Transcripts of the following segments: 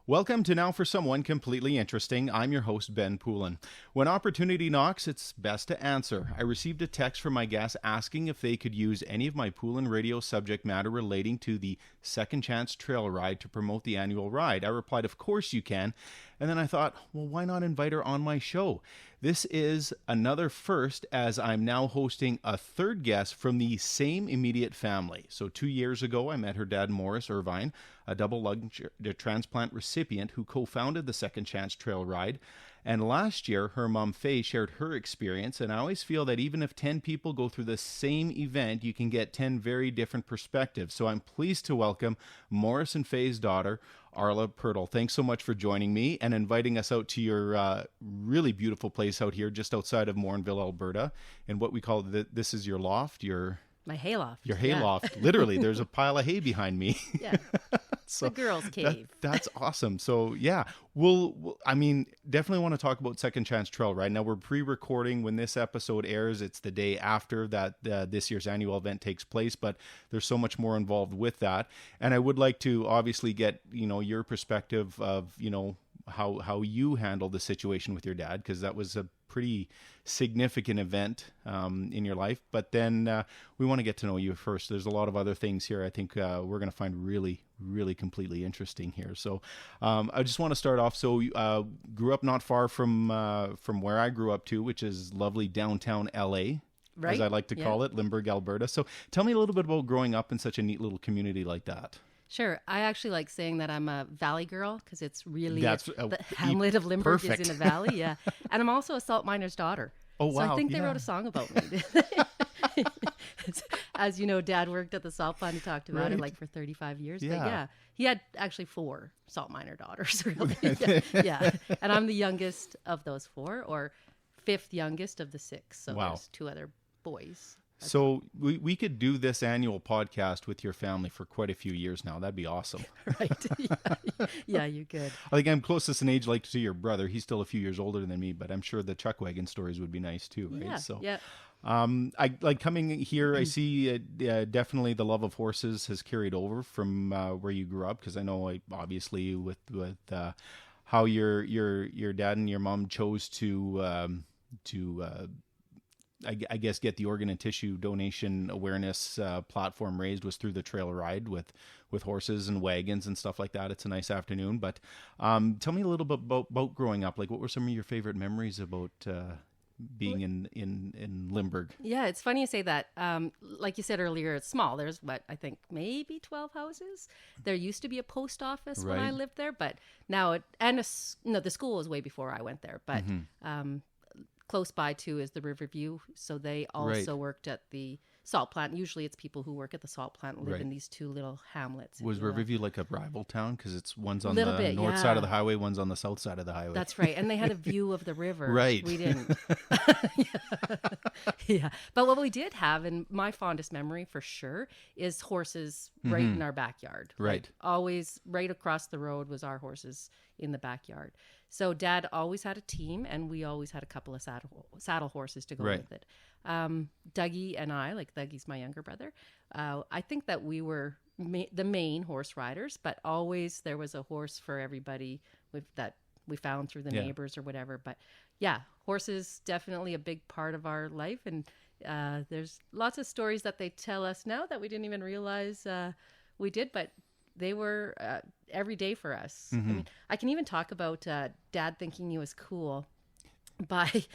Welcome to Now for Someone Completely Interesting. I'm your host, Ben Poulin. When opportunity knocks, it's best to answer. I received a text from my guests asking if they could use any of my Poulin Radio subject matter relating to the Second Chance Trail Ride to promote the annual ride. I replied, of course you can. And then I thought, well, why not invite her on my show? This is another first, as I'm now hosting a third guest from the same immediate family. So 2 years ago, I met her dad, Morris Irvine, a double lung transplant recipient who co-founded the Second Chance Trail Ride. And last year, her mom, Faye, shared her experience. And I always feel that even if 10 people go through the same event, you can get 10 very different perspectives. So I'm pleased to welcome Morris and Faye's daughter, Arla Pirtle. Thanks so much for joining me and inviting us out to your really beautiful place out here just outside of Morinville, Alberta. And what we call this is your loft, my hayloft. Your hayloft. Literally, there's a pile of hay behind me. Yeah. So the girls' cave. That's awesome. So yeah, definitely want to talk about Second Chance Trail Ride. Now we're pre-recording when this episode airs. It's the day after that this year's annual event takes place, but there's so much more involved with that. And I would like to obviously get, your perspective of, how you handled the situation with your dad, because that was a pretty significant event in your life. But then we want to get to know you first. There's a lot of other things here I think we're going to find really, really completely interesting here. So I just want to start off. So grew up not far from where I grew up to, which is lovely downtown LA. Right. As I like to call it, Limburg, Alberta. So tell me a little bit about growing up in such a neat little community like that. Sure. I actually like saying that I'm a valley girl because it's really the hamlet of Limburg is in a valley. Yeah. And I'm also a salt miner's daughter. Oh, wow. So I think they wrote a song about me. As you know, Dad worked at the salt plant. He talked about it for 35 years. Yeah. But yeah, he had actually 4 salt miner daughters, really. Yeah. And I'm the youngest of those 4, or 5th youngest of the 6. So there's 2 other boys. So we could do this annual podcast with your family for quite a few years now. That'd be awesome. Right. Yeah, you could. I think I'm closest in age to your brother. He's still a few years older than me, but I'm sure the chuck wagon stories would be nice too, right? Yeah, so, yeah. I like coming here. I see definitely the love of horses has carried over from where you grew up, because I know obviously with how your dad and your mom chose to I guess get the organ and tissue donation awareness platform raised was through the trail ride with horses and wagons and stuff like that. It's a nice afternoon. But tell me a little bit about growing up. Like, what were some of your favorite memories about being in Limburg? Yeah, it's funny you say that. Like you said earlier, it's small. There's I think maybe 12 houses. There used to be a post office when I lived there, but now the school was way before I went there. But close by too is the Riverview, so they also worked at the salt plant. Usually it's people who work at the salt plant live in these 2 little hamlets. Was Riverview like a rival town? Because one's on the north side of the highway, one's on the south side of the highway. That's right. And they had a view of the river. Right. We didn't. Yeah. But what we did have, and my fondest memory for sure, is horses right in our backyard. Right. Like, always right across the road was our horses in the backyard. So Dad always had a team, and we always had a couple of saddle horses to go with it. Dougie and I, like Dougie's my younger brother, I think that we were the main horse riders, but always there was a horse for everybody that we found through the neighbors or whatever. But yeah, horses definitely a big part of our life, and there's lots of stories that they tell us now that we didn't even realize we did, but they were every day for us. I mean, I can even talk about Dad thinking he was cool by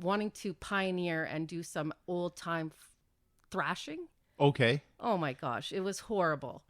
wanting to pioneer and do some old time thrashing. Okay. Oh my gosh, it was horrible.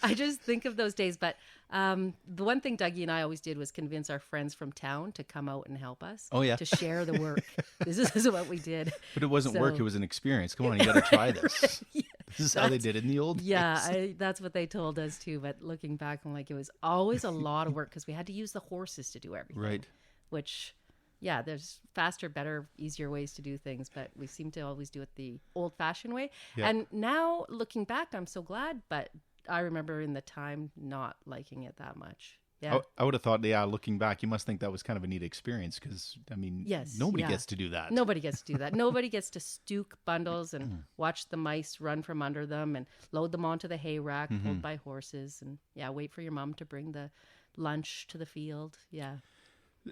I just think of those days. But the one thing Dougie and I always did was convince our friends from town to come out and help us. Oh, yeah. To share the work. This is what we did. But it wasn't work. It was an experience. Come on, you got to try this. Yeah, this is how they did it in the old days. Yeah, that's what they told us too. But looking back, I'm like, it was always a lot of work because we had to use the horses to do everything. Right. Which, yeah, there's faster, better, easier ways to do things, but we seem to always do it the old-fashioned way. Yep. And now, looking back, I'm so glad, but I remember in the time not liking it that much. Yeah. I would have thought, looking back, you must think that was kind of a neat experience because, I mean, Yes. nobody gets to do that. Nobody gets to do that. Nobody gets to stook bundles and watch the mice run from under them and load them onto the hay rack pulled by horses and, wait for your mom to bring the lunch to the field. Yeah.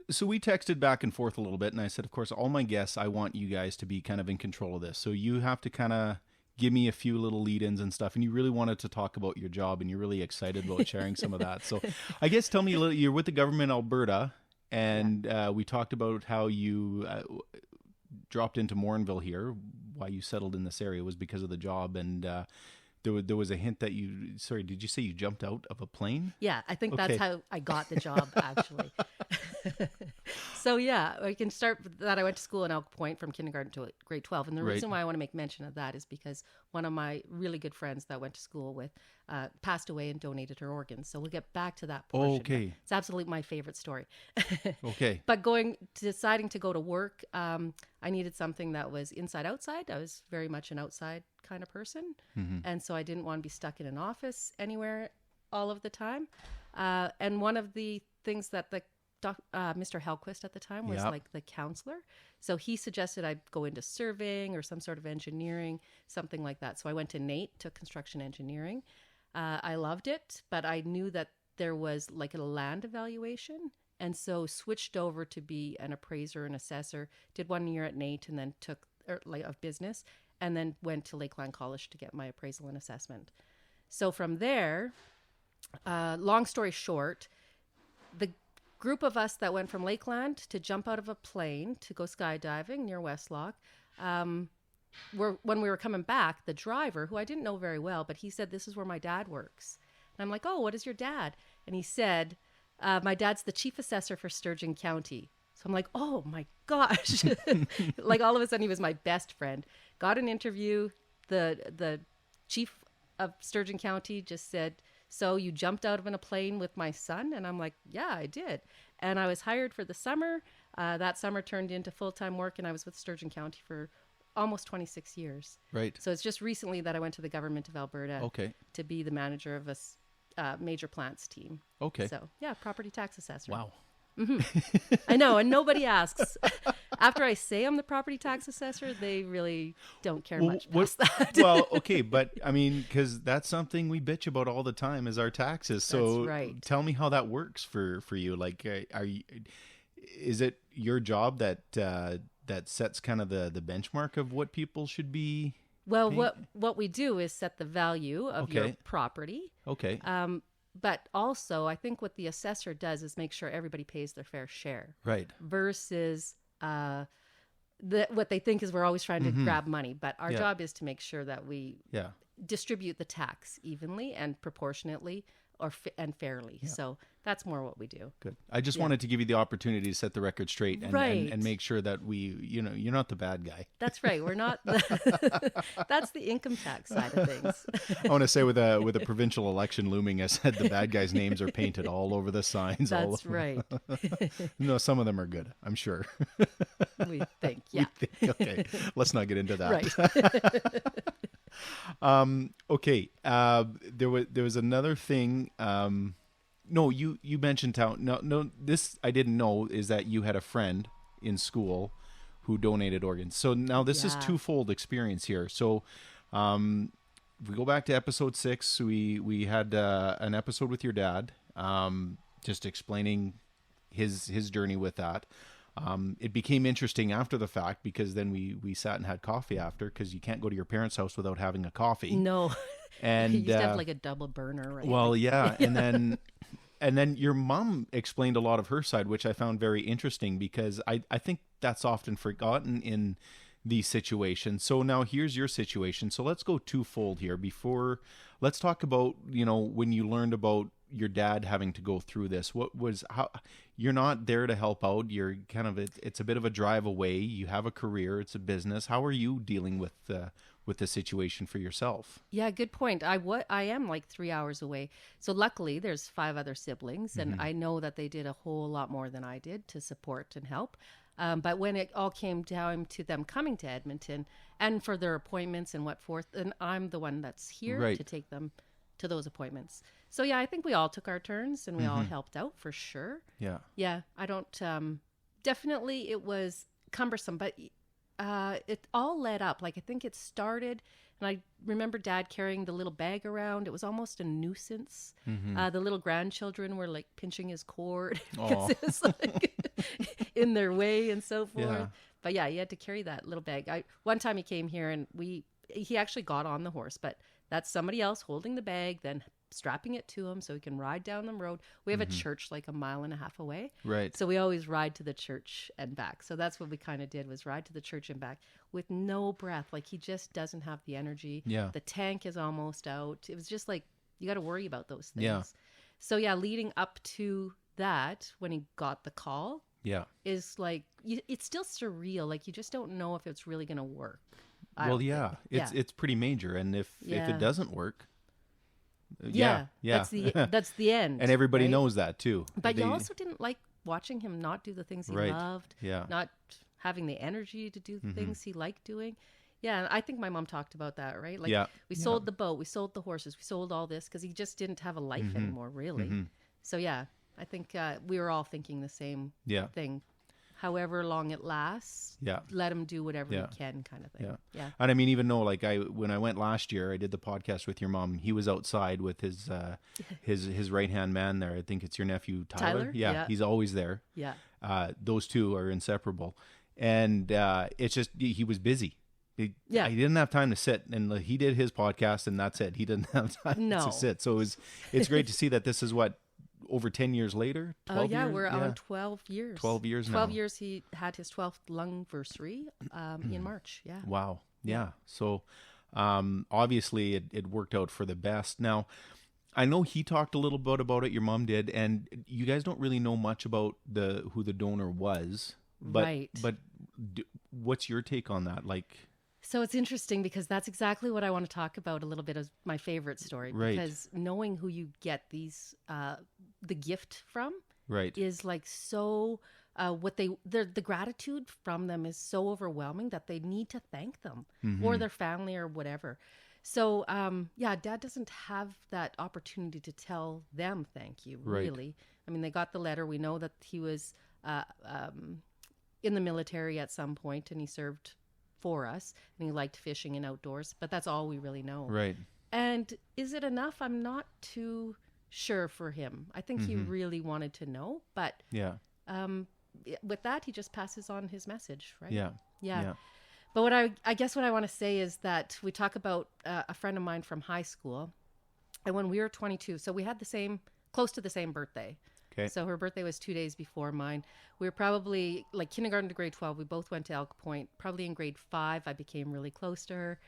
So we texted back and forth a little bit, and I said, of course, all my guests, I want you guys to be kind of in control of this. So you have to kind of give me a few little lead-ins and stuff, and you really wanted to talk about your job, and you're really excited about sharing some of that. So I guess tell me a little, you're with the government Alberta, and we talked about how you dropped into Morinville here. Why you settled in this area was because of the job, and there was a hint that did you say you jumped out of a plane? Yeah, I think that's how I got the job, actually. So, I can start with that. I went to school in Elk Point from kindergarten to grade 12. And the reason why I want to make mention of that is because one of my really good friends that I went to school with passed away and donated her organs. So we'll get back to that portion. Okay. It's absolutely my favorite story. Okay. But deciding to go to work, I needed something that was inside outside. I was very much an outside kind of person. And so I didn't want to be stuck in an office anywhere all of the time. And one of the things that Mr. Hellquist at the time was like the counselor. So he suggested I go into surveying or some sort of engineering, something like that. So I went to NAIT, took construction engineering. I loved it, but I knew that there was like a land evaluation. And so switched over to be an appraiser and assessor, did 1 year at NAIT and then took of business and then went to Lakeland College to get my appraisal and assessment. So from there, long story short, the group of us that went from Lakeland to jump out of a plane to go skydiving near Westlock, when we were coming back, the driver, who I didn't know very well, but he said, "This is where my dad works." And I'm like, "Oh, what is your dad?" And he said, "My dad's the chief assessor for Sturgeon County." So I'm like, "Oh my gosh." Like all of a sudden he was my best friend. Got an interview. The chief of Sturgeon County just said, "So you jumped out of a plane with my son?" And I'm like, "Yeah, I did." And I was hired for the summer. That summer turned into full-time work, and I was with Sturgeon County for almost 26 years. Right. So it's just recently that I went to the government of Alberta to be the manager of a major plants team. Okay. So, property tax assessor. Wow. I know, and nobody asks. After I say I'm the property tax assessor, they really don't care much past that. Well, okay, but I mean, because that's something we bitch about all the time is our taxes. So That's right. Tell me how that works for you. Like, is it your job that sets kind of the benchmark of what people should be? Well, paying? what we do is set the value of your property. Okay. But also, I think what the assessor does is make sure everybody pays their fair share. Right. Versus what they think is we're always trying to grab money. But our job is to make sure that we distribute the tax evenly and proportionately and fairly. Yeah. So that's more what we do. Good. I just wanted to give you the opportunity to set the record straight and make sure that you're not the bad guy. That's right. We're not. That's the income tax side of things. I want to say with a provincial election looming, I said the bad guys' names are painted all over the signs. That's right. No, some of them are good, I'm sure. We think, yeah. Okay, let's not get into that. Right. Okay. There was another thing. No, you mentioned how no this I didn't know is that you had a friend in school who donated organs. So now this is twofold experience here. So if we go back to episode 6, we had an episode with your dad, just explaining his journey with that. It became interesting after the fact because then we sat and had coffee after, because you can't go to your parents' house without having a coffee. No. And you used to have like a double burner, right? Well, yeah. And then your mom explained a lot of her side, which I found very interesting because I think that's often forgotten in these situations. So now here's your situation. So let's go twofold here. Let's talk about, when you learned about your dad having to go through this. How you're not there to help out. You're kind of, it's a bit of a drive away. You have a career. It's a business. How are you dealing with the situation for yourself? Yeah, good point. I am like 3 hours away. So luckily there's 5 other siblings, and I know that they did a whole lot more than I did to support and help. But when it all came down to them coming to Edmonton and for their appointments and what forth, and I'm the one that's here to take them to those appointments. So yeah, I think we all took our turns and we all helped out for sure. Yeah. Yeah. I don't, definitely it was cumbersome, but it all led up. Like I think it started, and I remember Dad carrying the little bag around. It was almost a nuisance. The little grandchildren were like pinching his cord because it was like in their way and so forth. Yeah. But yeah, he had to carry that little bag. One time he came here and he actually got on the horse, but that's somebody else holding the bag, then strapping it to him so he can ride down the road. We have a church like a mile and a half away. Right. So we always ride to the church and back. So that's what we kind of did, was ride to the church and back with no breath. Like he just doesn't have the energy. Yeah. The tank is almost out. It was just like, you got to worry about those things. Yeah. So yeah, leading up to that, when he got the call, Yeah. is like, it's still surreal. Like you just don't know if it's really going to work. Well, yeah, it's pretty major. And if it doesn't work, yeah. That's the end. And everybody right? knows that too. But you also didn't like watching him not do the things he loved. Yeah. Not having the energy to do the things he liked doing. Yeah, and I think my mom talked about that, right? Like we sold the boat, we sold the horses, we sold all this because he just didn't have a life anymore, really. So yeah, I think we were all thinking the same thing. However long it lasts, let him do whatever he can, kind of thing. Yeah. And I mean, even though like when I went last year, I did the podcast with your mom. He was outside with his right hand man there. I think it's your nephew Tyler. Yeah, he's always there. Yeah. Those two are inseparable, and it's just he was busy. He didn't have time to sit, and he did his podcast, and that's it. He didn't have time to sit. So it's great to see that this is what, over 10 years later, 12 years? We're on 12 years. 12 years now. 12 years. He had his 12th lungversary in March. Yeah. Wow. Yeah. So obviously it worked out for the best. Now, I know he talked a little bit about it, your mom did, and you guys don't really know much about who the donor was. But what's your take on that? Like... So it's interesting because that's exactly what I want to talk about a little bit as my favorite story. Right. Because knowing who you get the gift from is like so, the gratitude from them is so overwhelming that they need to thank them or their family or whatever. So, Dad doesn't have that opportunity to tell them thank you, really. I mean, they got the letter. We know that he was in the military at some point and he served for us and he liked fishing and outdoors, but that's all we really know. Right. And is it enough? I'm not too sure for him. I think he really wanted to know, but with that, he just passes on his message, right? Yeah. But what I guess what I want to say is that we talk about a friend of mine from high school, and when we were 22, so we had close to the same birthday. Okay. So her birthday was 2 days before mine. We were probably like kindergarten to grade 12. We both went to Elk Point. Probably in grade 5, I became really close to her.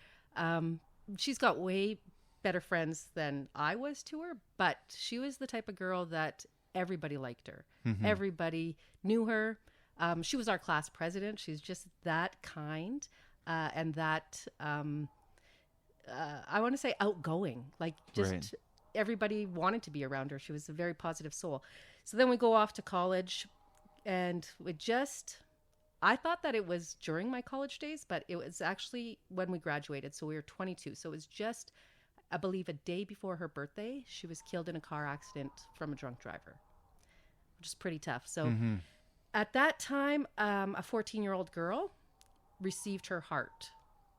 She's got way better friends than I was to her, but she was the type of girl that everybody liked her. Everybody knew her. She was our class president. She's just that kind and that, I want to say outgoing. Like just everybody wanted to be around her. She was a very positive soul. So then we go off to college, and I thought that it was during my college days, but it was actually when we graduated. So we were 22. So it was just, I believe, a day before her birthday. She was killed in a car accident from a drunk driver, which is pretty tough. So at that time, a 14-year-old girl received her heart.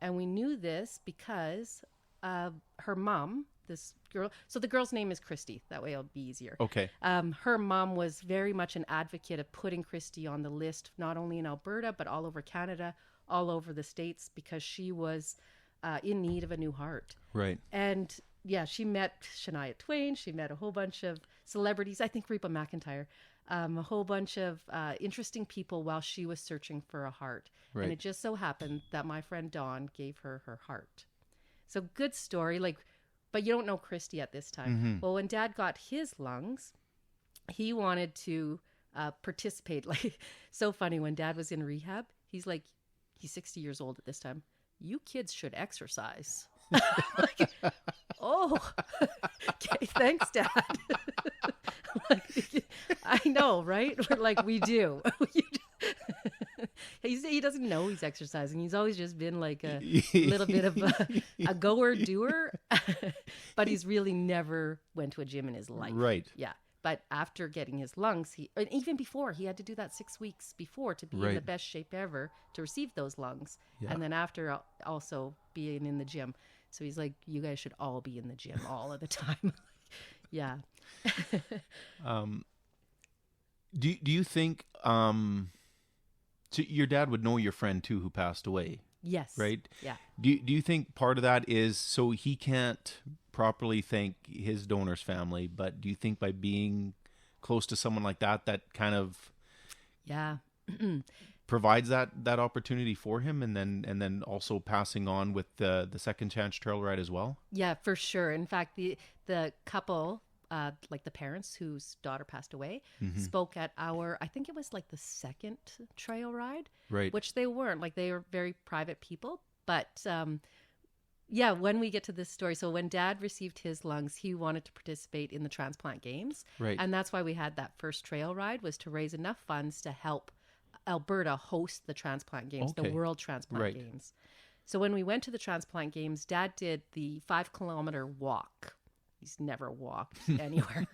And we knew this because her mom, this girl, so the girl's name is Christy. That way it'll be easier. Okay. Her mom was very much an advocate of putting Christy on the list, not only in Alberta, but all over Canada, all over the States, because she was in need of a new heart. Right. And yeah, she met Shania Twain. She met a whole bunch of celebrities. I think Reba McEntire. A whole bunch of interesting people while she was searching for a heart. Right. And it just so happened that my friend Dawn gave her her heart. So good story, but you don't know Christy at this time. Well, when Dad got his lungs, he wanted to participate. Like, so funny, when Dad was in rehab, he's 60 years old at this time. You kids should exercise. Like, oh, okay, thanks, Dad. I know, right? We're like, we do. He doesn't know he's exercising. He's always just been like a little bit of a goer doer. but he's really never went to a gym in his life. Right. Yeah. But after getting his lungs, and even before, he had to do that 6 weeks before to be in the best shape ever to receive those lungs. Yeah. And then after also being in the gym. So he's like, you guys should all be in the gym all of the time. Yeah. Do you think so your dad would know your friend too who passed away? Yes. Right? Yeah. Do you think part of that is so he can't properly thank his donor's family, but do you think by being close to someone like that kind of provides that opportunity for him, and then also passing on with the second chance trail ride as well? Yeah, for sure. In fact, the couple, like the parents whose daughter passed away, spoke at I think it was like the second trail ride, right? Which they weren't, like they were very private people, but yeah, when we get to this story, so when Dad received his lungs, he wanted to participate in the transplant games, right? And that's why we had that first trail ride, was to raise enough funds to help Alberta host the transplant games, the World Transplant Games. So when we went to the transplant games, Dad did the 5-kilometer walk. He's never walked anywhere,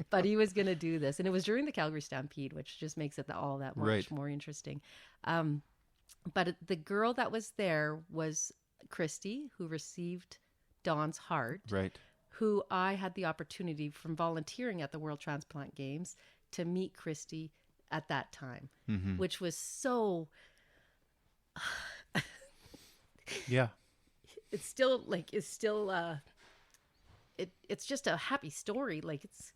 but he was going to do this. And it was during the Calgary Stampede, which just makes it all that much more interesting. But the girl that was there was Christy, who received Don's heart, right? Who I had the opportunity from volunteering at the World Transplant Games to meet Christy at that time, which was so... yeah. It's just a happy story. Like, it's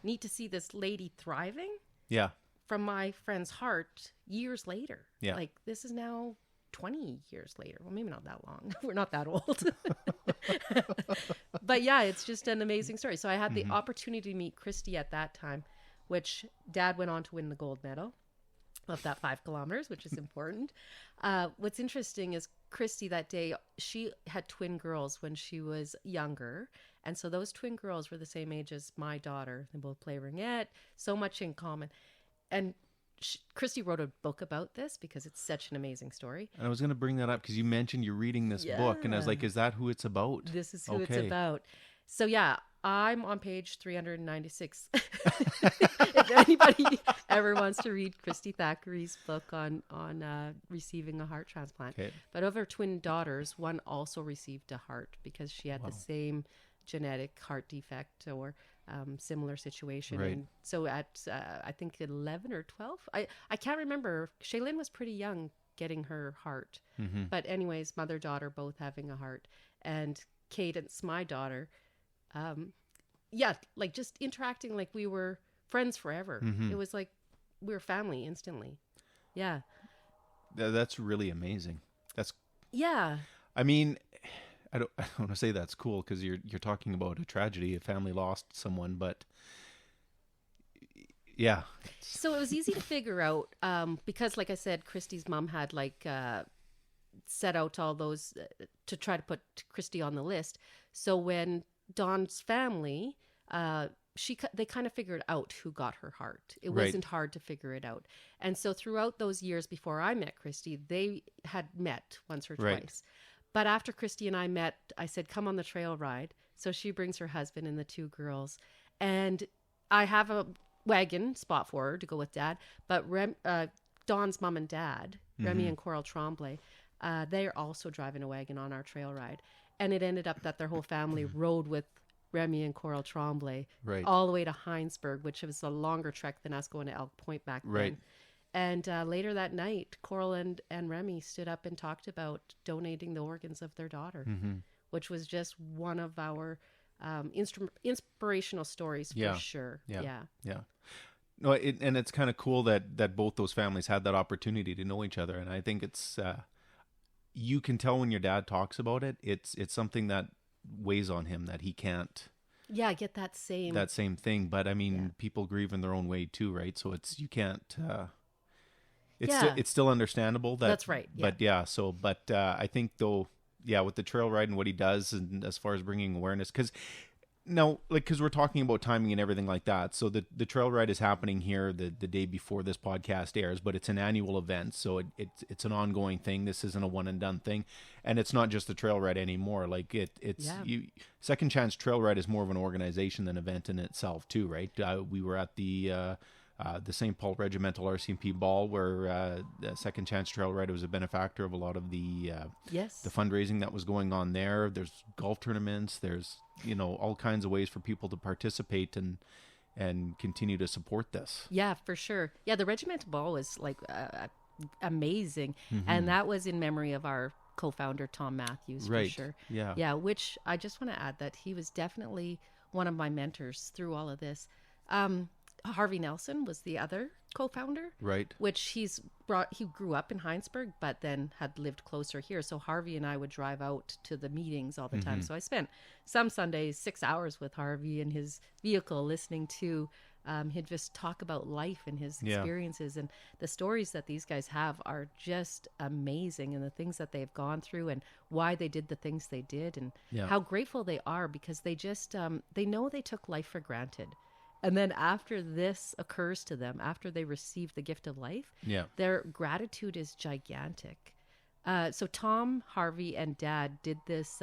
neat to see this lady thriving. Yeah. From my friend's heart years later. Yeah. Like, this is now 20 years later. Well, maybe not that long. We're not that old. But yeah, it's just an amazing story. So I had the opportunity to meet Christy at that time, which Dad went on to win the gold medal of that 5 kilometers, which is important. What's interesting is Christy that day, she had twin girls when she was younger. And so those twin girls were the same age as my daughter. They both play ringette, so much in common. And Christy wrote a book about this because it's such an amazing story. And I was going to bring that up because you mentioned you're reading this book, and I was like, is that who it's about? This is who it's about. So yeah, I'm on page 396. If anybody ever wants to read Christy Thackeray's book on receiving a heart transplant. Okay. But of her twin daughters, one also received a heart because she had the same genetic heart defect or similar situation. Right. And so at I think 11 or 12, I can't remember. Shaylin was pretty young getting her heart. But anyways, mother-daughter both having a heart. And Cadence, my daughter, like just interacting like we were friends forever. It was like we were family instantly. Yeah. That's really amazing. Yeah. I mean, I don't want to say that's cool because you're talking about a tragedy, a family lost someone, but yeah. So it was easy to figure out because, like I said, Christy's mom had set out all those to try to put Christy on the list. So when Don's family, they kind of figured out who got her heart. It wasn't hard to figure it out. And so throughout those years before I met Christy, they had met once or twice. But after Christy and I met, I said, come on the trail ride. So she brings her husband and the 2 girls. And I have a wagon spot for her to go with Dad. But Don's mom and dad, Remy and Coral Tremblay, they're also driving a wagon on our trail ride. And it ended up that their whole family rode with Remy and Coral Tremblay all the way to Heinsberg, which was a longer trek than us going to Elk Point back then. And later that night, Coral and Remy stood up and talked about donating the organs of their daughter, which was just one of our inspirational stories for sure. Yeah. No, and it's kind of cool that both those families had that opportunity to know each other. And I think it's you can tell when your dad talks about it, it's something that weighs on him that he can't get that same thing. But I mean, people grieve in their own way too, right? So you can't it's still understandable that that's right. But I think though, with the trail ride and what he does, and as far as bringing awareness, because Now, like, because we're talking about timing and everything like that. So the trail ride is happening here the day before this podcast airs, but it's an annual event. So it's an ongoing thing. This isn't a one and done thing. And it's not just the trail ride anymore. Like Second Chance Trail Ride is more of an organization than event in itself too, right? We were at the St. Paul Regimental RCMP Ball, where the Second Chance Trail Ride was a benefactor of a lot of the fundraising that was going on there. There's golf tournaments. There's all kinds of ways for people to participate and continue to support this. Yeah, for sure. Yeah, the Regimental Ball was like amazing, and that was in memory of our co-founder Tom Matthews, for sure. Yeah. Which I just want to add that he was definitely one of my mentors through all of this. Harvey Nelson was the other co-founder, right? Which he grew up in Heinsberg, but then had lived closer here. So Harvey and I would drive out to the meetings all the time. So I spent some Sundays 6 hours with Harvey in his vehicle, listening to he'd just talk about life and his experiences, and the stories that these guys have are just amazing, and the things that they've gone through and why they did the things they did, and how grateful they are, because they just they know they took life for granted. And then after this occurs to them, after they receive the gift of life, their gratitude is gigantic. So Tom, Harvey, and Dad did this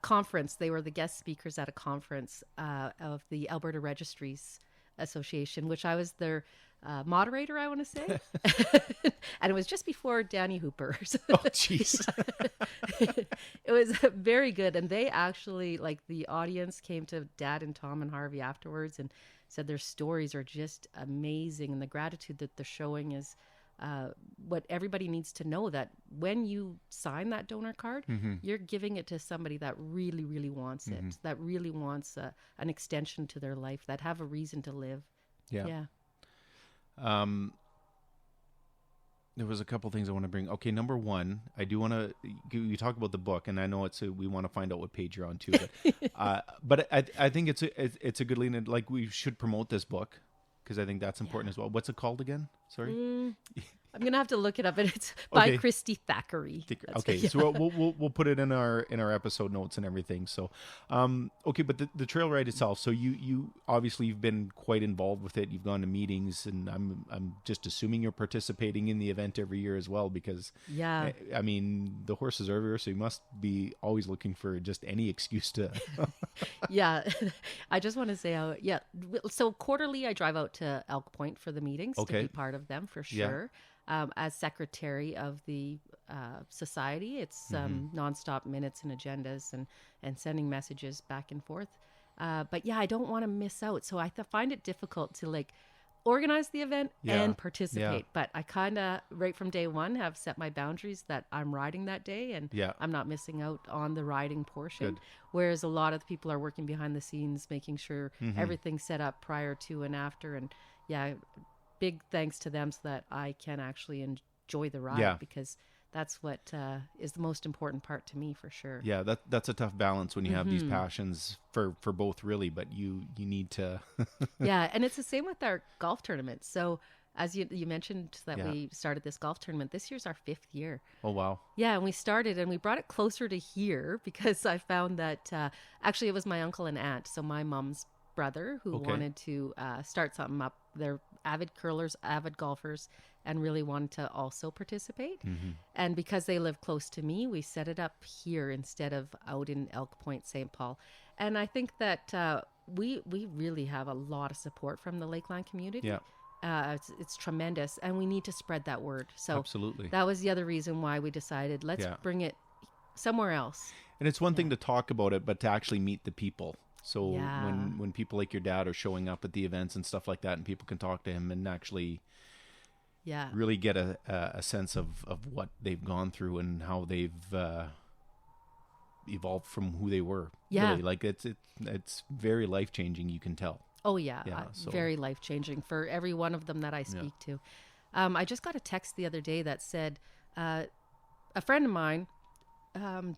conference. They were the guest speakers at a conference of the Alberta Registries Association, which I was their moderator, I want to say. And it was just before Danny Hooper. Oh, jeez. It was very good. And they actually, like, the audience came to Dad and Tom and Harvey afterwards and said their stories are just amazing. And the gratitude that they're showing is what everybody needs to know, that when you sign that donor card, you're giving it to somebody that really, really wants it, that really wants an extension to their life, that have a reason to live. Yeah. There was a couple things I want to bring. Okay, number one, I do want to. You talk about the book, and I know we want to find out what page you're on too. But I think it's a good lead in. Like, we should promote this book, because I think that's important as well. What's it called again? Sorry. I'm gonna have to look it up, but it's by Christy Thackeray. So we'll put it in our episode notes and everything. So, but the trail ride itself. So you obviously you've been quite involved with it. You've gone to meetings, and I'm just assuming you're participating in the event every year as well, because I mean, the horses are everywhere, so you must be always looking for just any excuse to. Yeah, I just want to say so quarterly I drive out to Elk Point for the meetings to be part of them, for sure. As secretary of the society, it's nonstop minutes and agendas and sending messages back and forth. But I don't want to miss out. So I find it difficult to organize the event and participate. But I kind of, right from day one, have set my boundaries that I'm riding that day, and I'm not missing out on the riding portion. Good. Whereas a lot of the people are working behind the scenes, making sure everything's set up prior to and after. And big thanks to them so that I can actually enjoy the ride, because that's what is the most important part to me, for sure. Yeah, that's a tough balance when you have these passions for both, really, but you need to. Yeah, and it's the same with our golf tournament. So as you mentioned that we started this golf tournament, this year's our 5th year. Oh, wow. Yeah, and we started and we brought it closer to here because I found that actually it was my uncle and aunt, so my mom's brother, who wanted to start something up. They're avid curlers, avid golfers, and really wanted to also participate. And because they live close to me, we set it up here instead of out in Elk Point, St. Paul. And I think that we really have a lot of support from the Lakeland community. Yeah. It's tremendous, and we need to spread that word. So absolutely, that was the other reason why we decided let's bring it somewhere else. And it's one thing to talk about it, but to actually meet the people. So when people like your dad are showing up at the events and stuff like that, and people can talk to him and actually really get a sense of what they've gone through and how they've evolved from who they were. Yeah. Really. Like it's very life-changing, you can tell. Oh, yeah. Very life-changing for every one of them that I speak to. I just got a text the other day that said a friend of mine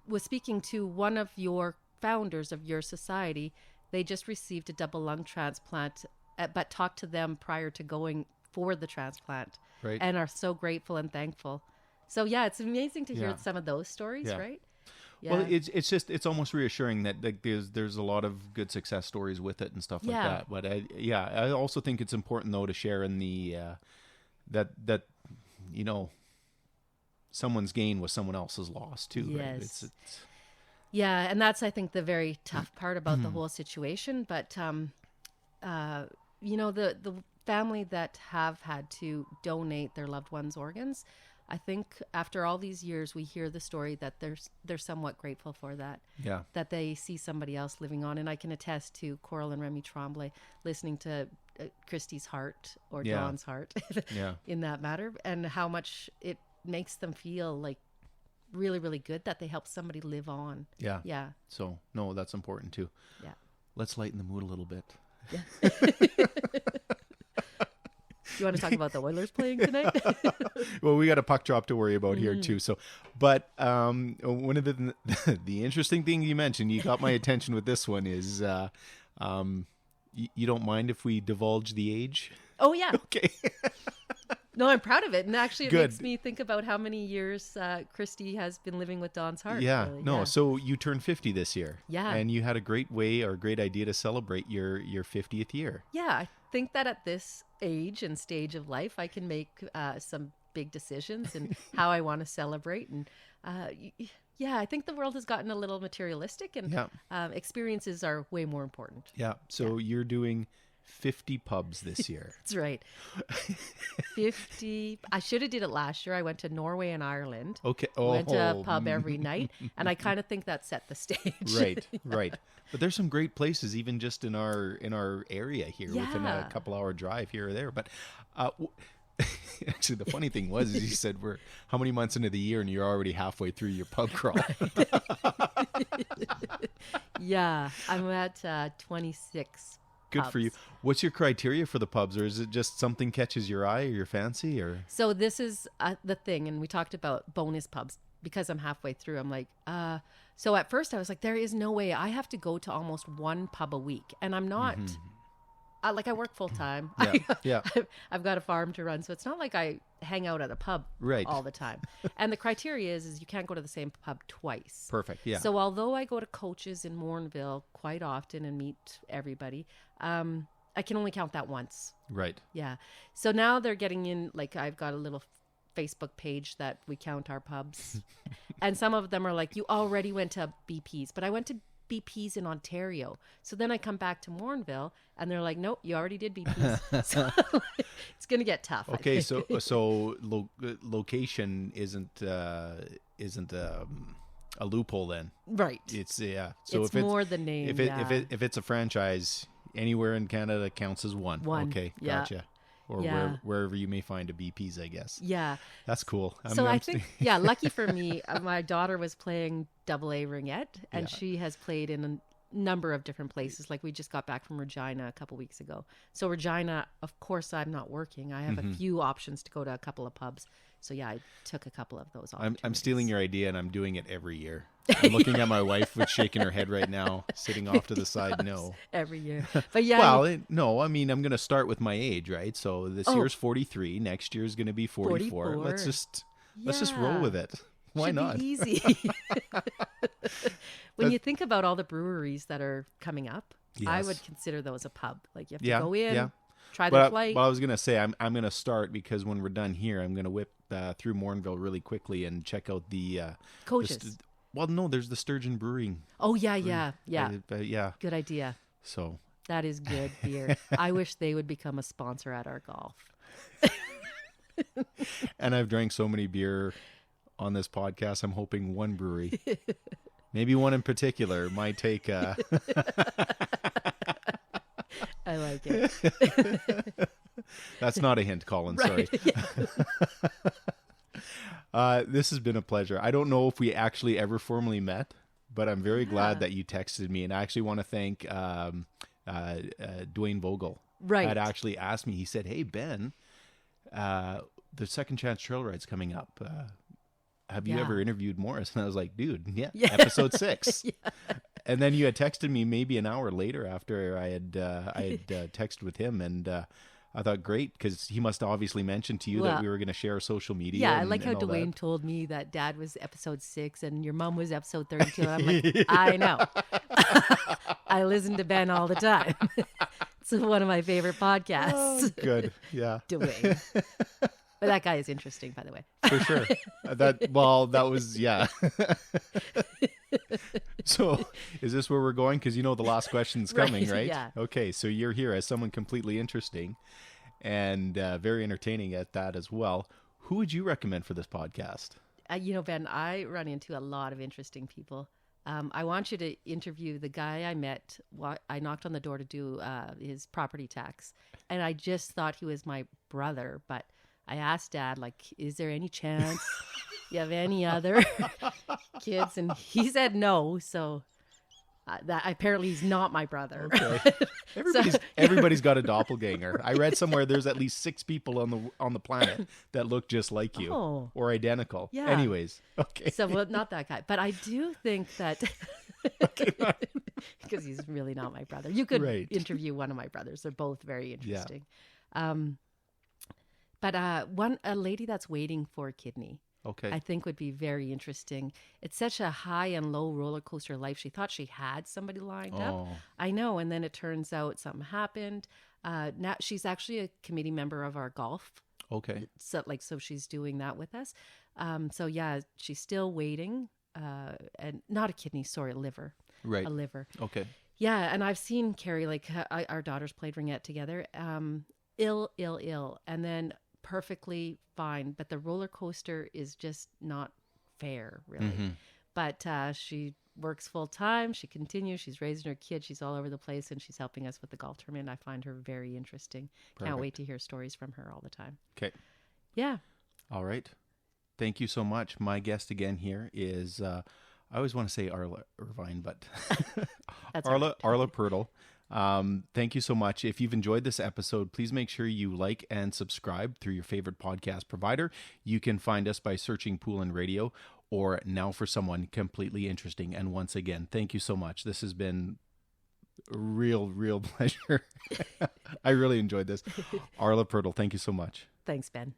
was speaking to one of your founders of your society. They just received a double lung transplant, but talked to them prior to going for the transplant, and are so grateful and thankful. So it's amazing to hear some of those stories, right? Yeah. Well, it's almost reassuring that like there's a lot of good success stories with it and stuff like that. But I also think it's important though to share in the that someone's gain was someone else's loss too. Yes. Right? It's Yeah, and that's, I think, the very tough part about the whole situation. But, the family that have had to donate their loved ones' organs, I think after all these years, we hear the story that they're somewhat grateful for that. Yeah. That they see somebody else living on. And I can attest to Coral and Remy Tremblay listening to Christy's heart or Dawn's heart in that matter, and how much it makes them feel like really, really good that they help somebody live on. Yeah. Yeah. So, no, that's important too. Yeah. Let's lighten the mood a little bit. Yeah. You want to talk about the Oilers playing tonight? Well, we got a puck drop to worry about here too. So, but one of the interesting thing you mentioned, you got my attention with this one is, you don't mind if we divulge the age? Oh yeah. Okay. No, I'm proud of it. And actually it Good. makes me think about how many years Christy has been living with Dawn's heart. Yeah. Really. No, Yeah. so you turned 50 this year. Yeah. And you had a great way or a great idea to celebrate your 50th year. Yeah, I think that at this age and stage of life, I can make some big decisions and how I want to celebrate. And yeah, I think the world has gotten a little materialistic, and experiences are way more important. Yeah. So you're doing 50 pubs this year. That's right. 50. I should have did it last year. I went to Norway and Ireland. Okay. Went to a pub every night, and I kind of think that set the stage. Right, right. But there's some great places, even just in our area here, within a couple-hour drive here or there. But actually, the funny thing was, is you said we're how many months into the year, and you're already halfway through your pub crawl. Yeah, I'm at 26. Good pubs. for you. What's your criteria for the pubs, or is it just something catches your eye or your fancy, or? So this is the thing, and we talked about bonus pubs because I'm halfway through. I'm like, so at first I was like, there is no way I have to go to almost one pub a week, and I'm not. I work full time. Yeah. I've got a farm to run, so it's not like I hang out at a pub all the time. And the criteria is you can't go to the same pub twice. Perfect. Yeah. So although I go to Coach's in Morinville quite often and meet everybody, I can only count that once. Right. Yeah. So now they're getting in, like I've got a little Facebook page that we count our pubs. And some of them are like, you already went to BP's, but I went to BP's in Ontario. So then I come back to Morinville and they're like, nope, you already did BP's. So it's going to get tough. Okay. So location isn't a loophole then. Right. It's So it's if more the name. If it's a franchise, anywhere in Canada counts as one. Okay. Yeah. Gotcha. Or wherever you may find a BP's, I guess. Yeah. That's cool. I think, lucky for me, my daughter was playing AA ringette, and she has played in a number of different places. Like we just got back from Regina a couple weeks ago. So Regina, of course, I'm not working. I have a few options to go to a couple of pubs. So yeah, I took a couple of those opportunities. I'm stealing your idea, and I'm doing it every year. I'm looking at my wife, who's shaking her head right now, sitting off to the side. No, every year. But yeah. Well, no. I mean, I'm going to start with my age, right? So this year's 43. Next year's going to be 44. Let's just roll with it. Why not? Be easy. When you think about all the breweries that are coming up, I would consider those a pub. Like you have to go in, try their flight. Well, I was going to say I'm going to start because when we're done here, I'm going to whip through Morinville really quickly and check out the Coaches. Well, no, there's the Sturgeon Brewing. Oh, yeah. Yeah. Good idea. So that is good beer. I wish they would become a sponsor at our golf. And I've drank so many beer on this podcast. I'm hoping one brewery, maybe one in particular, might take. I like it. That's not a hint, Colin. Right. Sorry. This has been a pleasure. I don't know if we actually ever formally met, but I'm very glad that you texted me. And I actually want to thank Dwayne Vogel. Right. Had actually asked me. He said, "Hey Ben, the Second Chance Trail Ride's coming up. Have you ever interviewed Morris?" And I was like, "Dude, episode 6." And then you had texted me maybe an hour later after I had texted with him, and I thought, great, because he must obviously mention to you that we were going to share social media. Yeah, I like how and all Dwayne that. told me that Dad was episode 6 and your mom was episode 32. And I'm like, I know. I listen to Ben all the time. It's one of my favorite podcasts. Oh, good. Yeah. Dwayne. But that guy is interesting, by the way. For sure. That was, yeah. So is this where we're going? Because the last question's coming, right? Yeah. Okay, so you're here as someone completely interesting and very entertaining at that as well. Who would you recommend for this podcast? Ben, I run into a lot of interesting people. I want you to interview the guy I met. I knocked on the door to do his property tax, and I just thought he was my brother, but I asked Dad, like, is there any chance you have any other kids? And he said no. So that apparently he's not my brother. Okay. Everybody's got a doppelganger. I read somewhere there's at least 6 people on the planet that look just like you or identical. Yeah. Anyways, okay. So not that guy, but I do think that because he's really not my brother. You could interview one of my brothers. They're both very interesting. Yeah. But a lady that's waiting for a kidney, I think would be very interesting. It's such a high and low roller coaster life. She thought she had somebody lined up. I know. And then it turns out something happened. Now she's actually a committee member of our golf. Okay. So she's doing that with us. So yeah, she's still waiting. And not a kidney, sorry, a liver. Right. A liver. Okay. Yeah. And I've seen Carrie, like our daughters played ringette together. Ill. And then perfectly fine, but the roller coaster is just not fair, really. Mm-hmm. But she works full time. She continues. She's raising her kids. She's all over the place, and she's helping us with the golf tournament. I find her very interesting. Perfect. Can't wait to hear stories from her all the time. Okay. Yeah. All right. Thank you so much. My guest again here is, I always want to say Arla Irvine, but Arla Pirtle. Thank you so much. If you've enjoyed this episode, please make sure you like and subscribe through your favorite podcast provider. You can find us by searching Poolin Radio or Now for Someone Completely Interesting. And once again, thank you so much. This has been a real pleasure. I really enjoyed this. Arla Pirtle, thank you so much. Thanks, Ben.